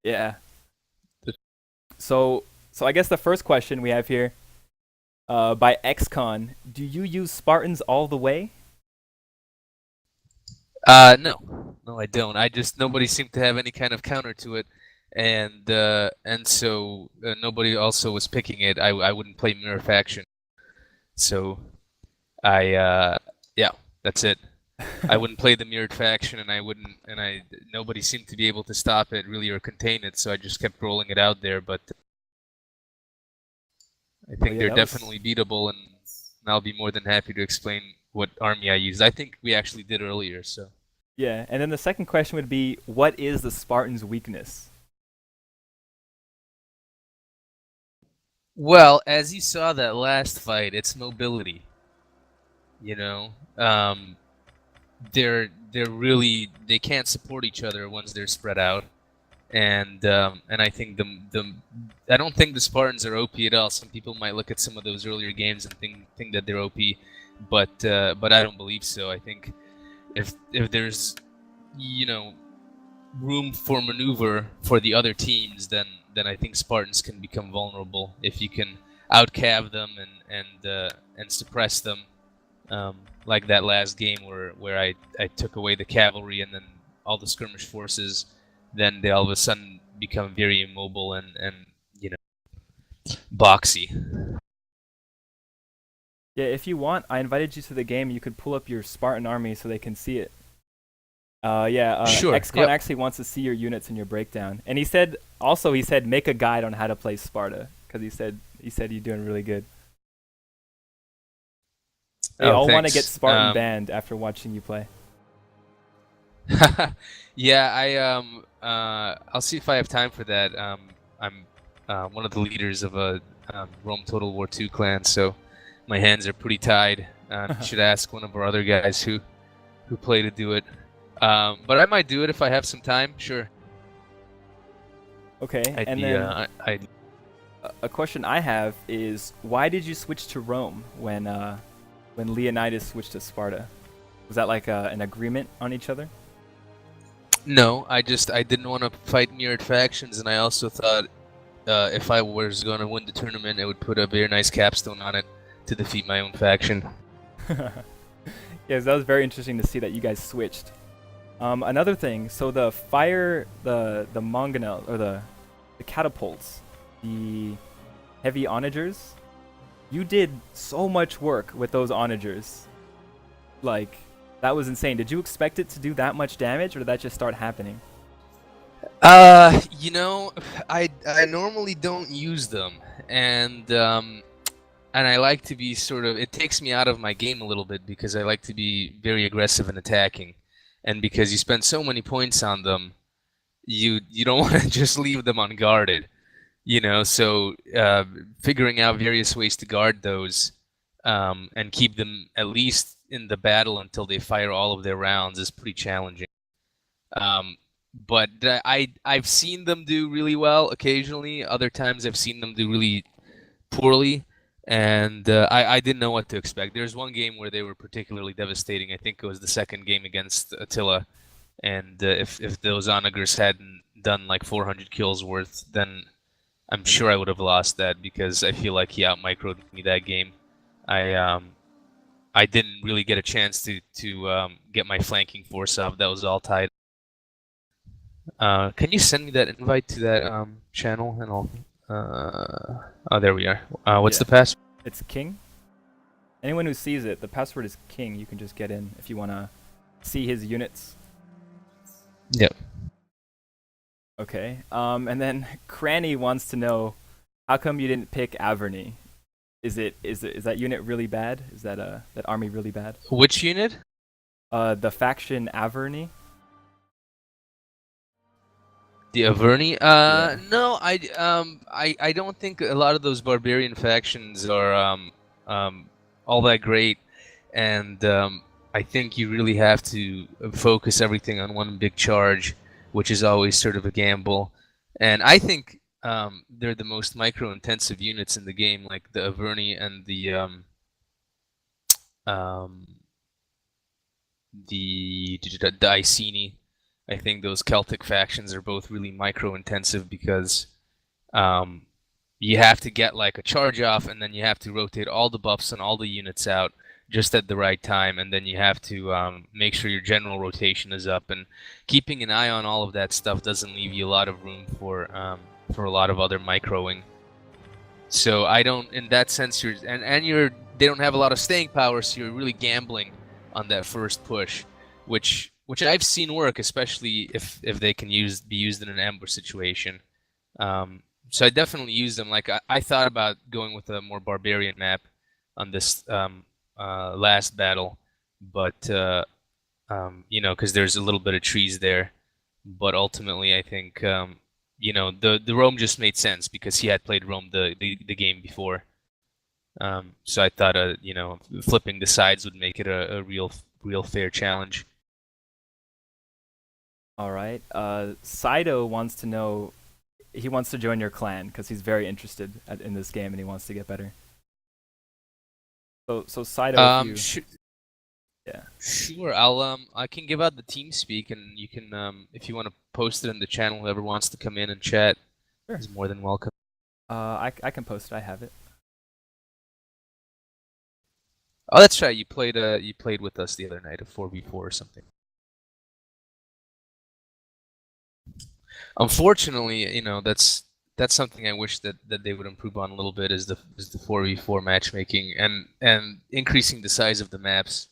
Yeah. So I guess the first question we have here, by XCon, do you use Spartans all the way? No, I don't. I just nobody seemed to have any kind of counter to it, and so nobody also was picking it. I wouldn't play mirror faction, so I yeah, that's it. I wouldn't play the mirrored faction, and I wouldn't, and I nobody seemed to be able to stop it really or contain it, so I just kept rolling it out there. But I Oh think yeah, they're that was definitely beatable, and I'll be more than happy to explain what army I used. I think we actually did earlier, so. yeah. And then the second question would be, what is the Spartan's weakness? Well, as you saw that last fight, it's mobility. You know, they're really they can't support each other once they're spread out, and I think the I don't think the Spartans are OP at all. Some people might look at some of those earlier games and think that they're OP, but I don't believe so. I think if there's you know room for maneuver for the other teams, then I think Spartans can become vulnerable if you can outcav them and suppress them, um, like that last game where I took away the cavalry and then all the skirmish forces, then they all of a sudden become very immobile and you know boxy. Yeah, if you want, I invited you to the game. You could pull up your Spartan army so they can see it. Yeah, Sure. XCon Yep. actually wants to see your units and your breakdown. And he said make a guide on how to play Sparta because he said you're doing really good. They Oh, all want to get thanks. Spartan banned after watching you play. Yeah, I'll see if I have time for that. I'm one of the leaders of a Rome Total War II clan, so my hands are pretty tied. You should ask one of our other guys who play to do it. But I might do it if I have some time. Sure, Okay, I'd and be. then I a question I have is why did you switch to Rome when Leonidas switched to Sparta? Was that like an agreement on each other? No, I didn't want to fight mirrored factions, and I also thought if I was going to win the tournament, it would put a very nice capstone on it to defeat my own faction. Yes, that was very interesting to see that you guys switched. Another thing, so the fire, the mangonel or the catapults, the heavy onagers, you did so much work with those onagers. Like that was insane. Did you expect it to do that much damage, or did that just start happening? You know, I normally don't use them, and I like to be sort of. It takes me out of my game a little bit because I like to be very aggressive and attacking, and because you spend so many points on them, you don't want to just leave them unguarded. You know, so figuring out various ways to guard those and keep them at least in the battle until they fire all of their rounds is pretty challenging. Um, but I've seen them do really well occasionally. Other times I've seen them do really poorly, and I didn't know what to expect. There's one game where they were particularly devastating. I think it was the second game against Attila, and if those onagers hadn't done like 400 kills worth, then I'm sure I would have lost that because I feel like he out microed me that game. I I didn't really get a chance to get my flanking force up. That was all tied. Can you send me that invite to that channel and I'll oh, there we are. What's Yeah, the password? it's king. Anyone who sees it, the password is king. You can just get in if you want to see his units. Yep. Okay. And then Cranny wants to know how come you didn't pick Averny? Is that unit really bad? Is that army really bad? Which unit? The faction Averny. The Averni? Yeah. No, I don't think a lot of those barbarian factions are um, all that great, and I think you really have to focus everything on one big charge, which is always sort of a gamble. And I think they're the most micro-intensive units in the game, like the Averni and um, the Iceni. I think those Celtic factions are both really micro-intensive because um, you have to get like a charge off, and then you have to rotate all the buffs and all the units out just at the right time, and then you have to make sure your general rotation is up. And keeping an eye on all of that stuff doesn't leave you a lot of room for a lot of other microing. So I don't, in that sense, they don't have a lot of staying power, so you're really gambling on that first push, which I've seen work, especially if they can be used in an ambush situation. So I definitely use them. Like I thought about going with a more barbarian map on this last battle, but because there's a little bit of trees there. But ultimately, I think the Rome just made sense because he had played Rome the game before. So I thought flipping the sides would make it a real fair challenge. All right. Saito wants to know. He wants to join your clan because he's very interested in this game and he wants to get better. So Saito, if you, yeah. Sure. I can give out the team speak, and you can if you want to post it in the channel. Whoever wants to come in and chat Sure. is more than welcome. I can post it. I have it. Oh, that's right. You played with us the other night, a 4v4 or something. Unfortunately, that's something I wish that they would improve on a little bit is the 4v4 matchmaking and increasing the size of the maps.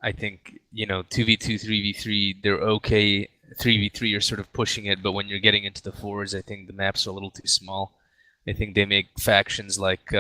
I think 2v2, 3v3 they're okay. 3v3 you're sort of pushing it, but when you're getting into the fours, I think the maps are a little too small. I think they make factions like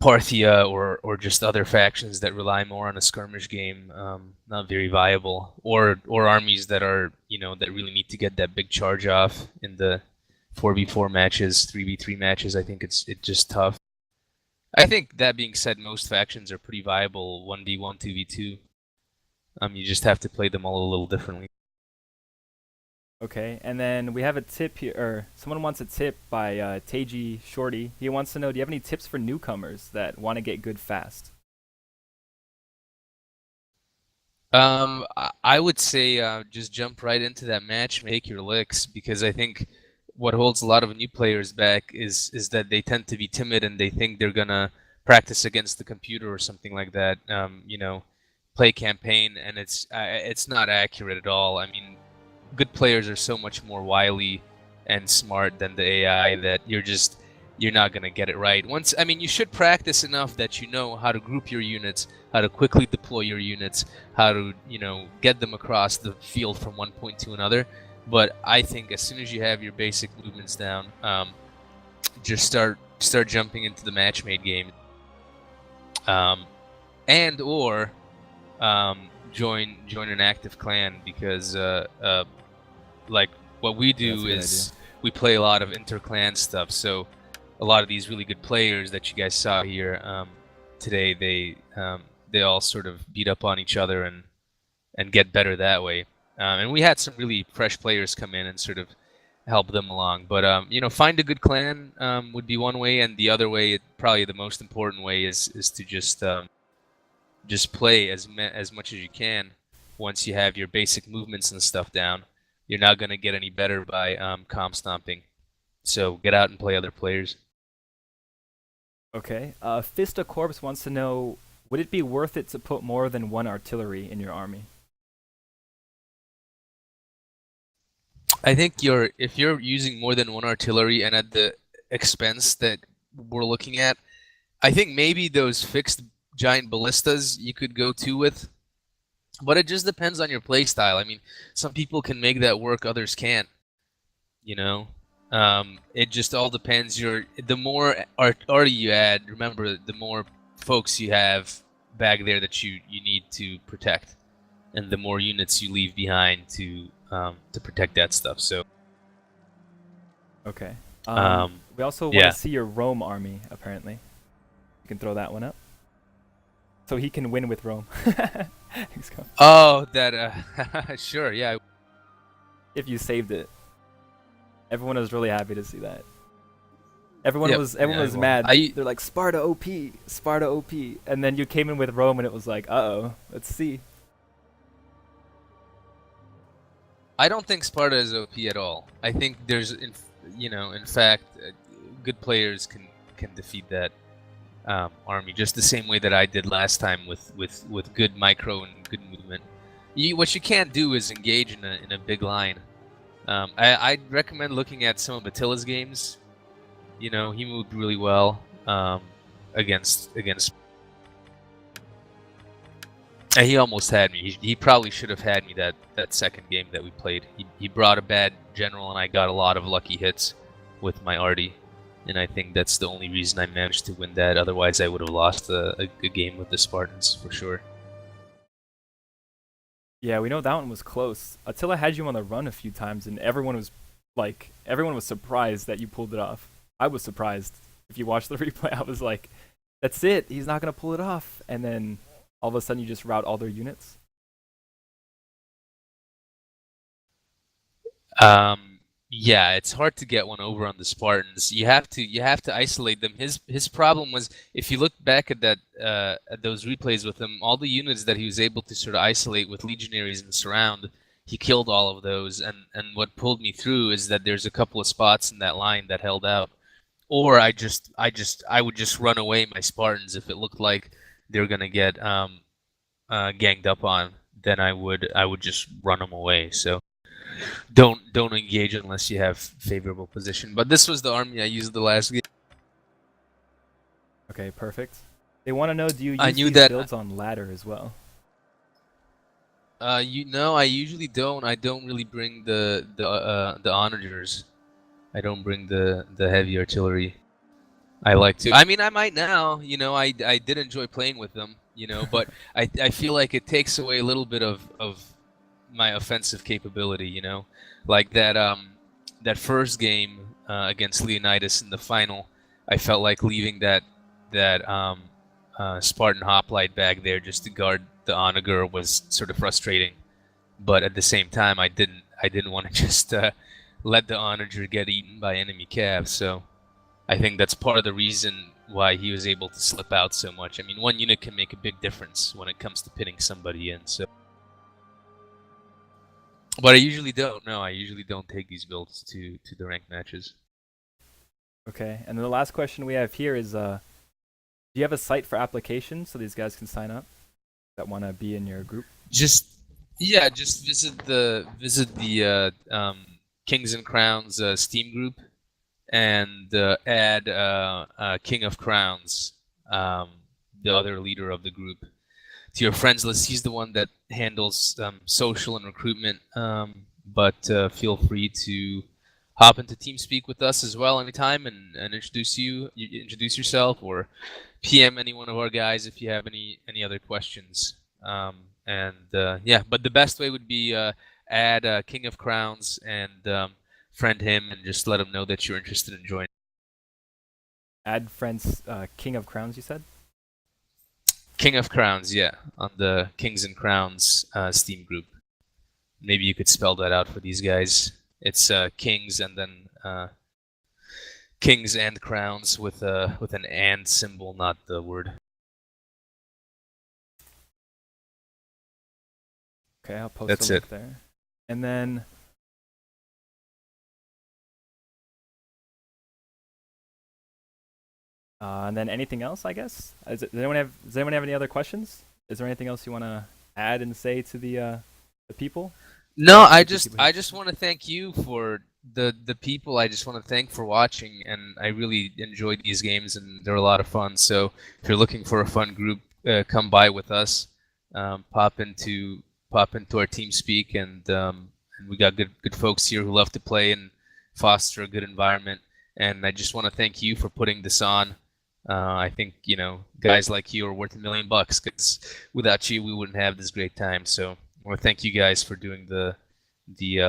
Parthia or just other factions that rely more on a skirmish game not very viable, or armies that are that really need to get that big charge off in the 4v4 matches, 3v3 matches. I think it's just tough. I think that being said, most factions are pretty viable 1v1, 2v2. You just have to play them all a little differently. Okay, and then we have a tip here, or someone wants a tip by Teiji Shorty. He wants to know, do you have any tips for newcomers that want to get good fast? I would say just jump right into that match, make your licks, because I think what holds a lot of new players back is that they tend to be timid and they think they're gonna practice against the computer or something like that. Play campaign, and it's not accurate at all. I mean, good players are so much more wily and smart than the AI that you're not gonna get it right. You should practice enough that you know how to group your units, how to quickly deploy your units, how to get them across the field from one point to another. But I think as soon as you have your basic movements down, just start jumping into the match-made game, and or join an active clan, because like what we do is we play a lot of inter-clan stuff. So a lot of these really good players that you guys saw here today, they all sort of beat up on each other and get better that way. And we had some really fresh players come in and sort of help them along. But find a good clan would be one way, and the other way, probably the most important way, is to just play as much as you can. Once you have your basic movements and stuff down, you're not going to get any better by comp stomping. So get out and play other players. Okay. Fista Corpse wants to know, would it be worth it to put more than one artillery in your army? I think if you're using more than one artillery and at the expense that we're looking at, I think maybe those fixed giant ballistas you could go to with, but it just depends on your play style. I mean, some people can make that work, others can't. It just all depends. The more arty you add, remember, the more folks you have back there that you need to protect, and the more units you leave behind to protect that stuff. So okay. We also want to see your Rome army, apparently. You can throw that one up. So he can win with Rome. Oh, that sure, yeah. If you saved it. Everyone was really happy to see that. Everyone was mad. They're like, Sparta OP, Sparta OP. And then you came in with Rome and it was like, uh-oh, let's see. I don't think Sparta is OP at all. I think there's, in fact, good players can defeat that army just the same way that I did last time with good micro and good movement. What you can't do is engage in a big line. I'd recommend looking at some of Attila's games. He moved really well against. And he almost had me. He probably should have had me that second game that we played. He brought a bad general, and I got a lot of lucky hits with my arty. And I think that's the only reason I managed to win that. Otherwise, I would have lost a game with the Spartans for sure. Yeah, we know that one was close. Attila had you on the run a few times, and everyone was surprised that you pulled it off. I was surprised. If you watch the replay, I was like, that's it. He's not going to pull it off. And then all of a sudden, you just rout all their units. Yeah, it's hard to get one over on the Spartans. You have to isolate them. His problem was, if you look back at that at those replays with him, all the units that he was able to sort of isolate with legionaries and surround, he killed all of those. And what pulled me through is that there's a couple of spots in that line that held out. Or I would just run away my Spartans if it looked like they were gonna get ganged up on. Then I would just run them away. So don't engage unless you have favorable position. But this was the army I used the last game. Okay, perfect. They want to know, do you I use knew these that. builds on ladder as well? I usually don't. I don't really bring the onagers. I don't bring the heavy artillery. I like to. I mean, I might now. I did enjoy playing with them. But I feel like it takes away a little bit of my offensive capability. Like that first game against Leonidas in the final. I felt like leaving that Spartan hoplite bag there just to guard the onager was sort of frustrating. But at the same time, I didn't want to just let the onager get eaten by enemy calves. So I think that's part of the reason why he was able to slip out so much. I mean, one unit can make a big difference when it comes to pitting somebody in. So, but I usually don't. No, I usually don't take these builds to the ranked matches. Okay, and then the last question we have here is, do you have a site for applications so these guys can sign up that want to be in your group? Just visit the Kings and Crowns Steam group and add King of Crowns, the other leader of the group, to your friends list. He's the one that handles social and recruitment, but feel free to hop into TeamSpeak with us as well anytime and introduce yourself, or PM any one of our guys if you have any other questions. Yeah, but the best way would be add King of Crowns and friend him and just let him know that you're interested in joining. Add friends, King of Crowns, you said? King of Crowns, yeah, on the Kings and Crowns Steam group. Maybe you could spell that out for these guys. It's Kings and then Kings and Crowns with an and symbol, not the word. Okay, I'll post That's a link it. there. And then anything else, I guess? Does anyone have any other questions? Is there anything else you want to add and say to the people? No, Or I keep just people I here? just want to thank you for the people. I just want to thank for watching, and I really enjoyed these games, and they're a lot of fun. So if you're looking for a fun group, come by with us. Pop into our team speak, and we got good folks here who love to play and foster a good environment. And I just want to thank you for putting this on. I think guys like you are worth $1,000,000, because without you we wouldn't have this great time. So I want to thank you guys for doing the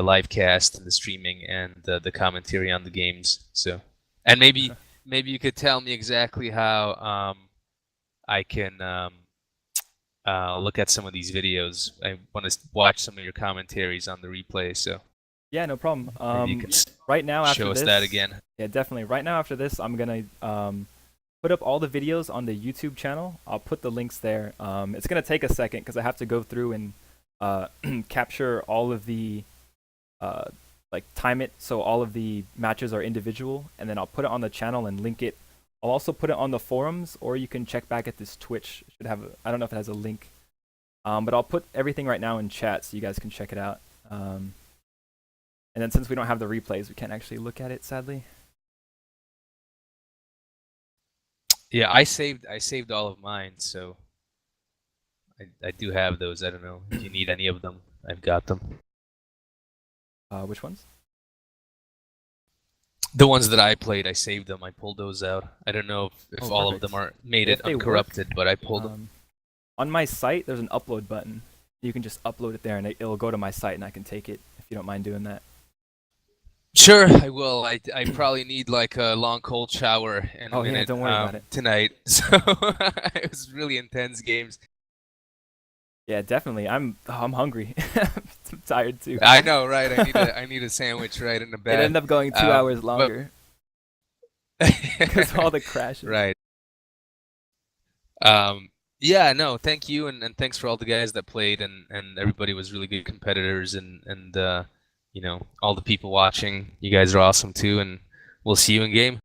live cast and the streaming and the commentary on the games. So, and maybe you could tell me exactly how I can look at some of these videos. I want to watch some of your commentaries on the replay. So Yeah, no problem. maybe you can Right now after show us this, that again. yeah, definitely. Right now after this, I'm gonna put up all the videos on the YouTube channel. I'll put the links there. It's gonna take a second because I have to go through and capture all of the like time it so all of the matches are individual, and then I'll put it on the channel and link it. I'll also put it on the forums, or you can check back at this Twitch. It should have I don't know if it has a link, but I'll put everything right now in chat so you guys can check it out. And then since we don't have the replays, we can't actually look at it, sadly. Yeah, I saved all of mine, so I do have those. I don't know if you need any of them. I've got them. Which ones? The ones that I played, I saved them. I pulled those out. I don't know if all of Perfect. them are made If it they work, uncorrupted, but I pulled them. On my site, there's an upload button. You can just upload it there, and it'll go to my site, and I can take it if you don't mind doing that. Sure, I will. I probably need like a long cold shower in a minute don't worry about it. tonight. So it was really intense games. Yeah, definitely. I'm hungry. I'm tired too. I know, right? I need a sandwich right in the It bed. ended up going 2 hours longer because all the crashes. Right. Yeah, no, thank you, and thanks for all the guys that played, and everybody was really good competitors, and you know, all the people watching. You guys are awesome too, and we'll see you in game.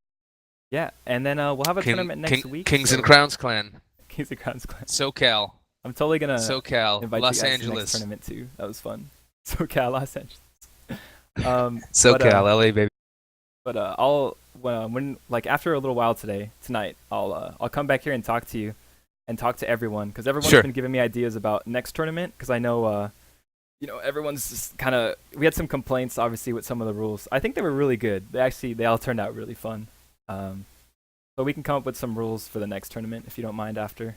Yeah, and then we'll have a tournament next week. Kings and Crowns Clan. Kings and Crowns Clan. SoCal. I'm totally gonna SoCal. invite Los you guys to the Angeles. next tournament too. That was fun. SoCal, Los Angeles. SoCal, LA, baby. But I'll when like after a little while tonight, I'll come back here and talk to you, and talk to everyone, because everyone's Sure. been giving me ideas about next tournament. Because I know you know, everyone's just kind of. We had some complaints, obviously, with some of the rules. I think they were really good. They all turned out really fun. So we can come up with some rules for the next tournament if you don't mind. After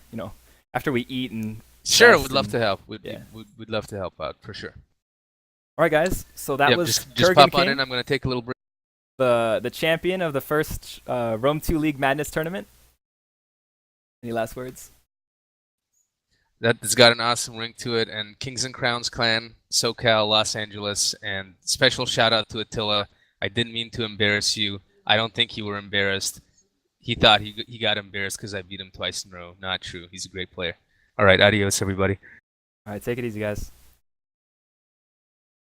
after we eat and. Sure, rest we'd love and- to help. yeah. We'd love to help out for sure. All right, guys. So that Yep, was just pop on KurganKing, in. I'm gonna take a little break. the champion of the first Rome 2 League Madness tournament. Any last words? That's got an awesome ring to it, and Kings and Crowns Clan, SoCal, Los Angeles, and special shout out to Attila. I didn't mean to embarrass you. I don't think you were embarrassed. He thought he got embarrassed because I beat him twice in a row. Not true. He's a great player. All right, adios, everybody. All right, take it easy, guys.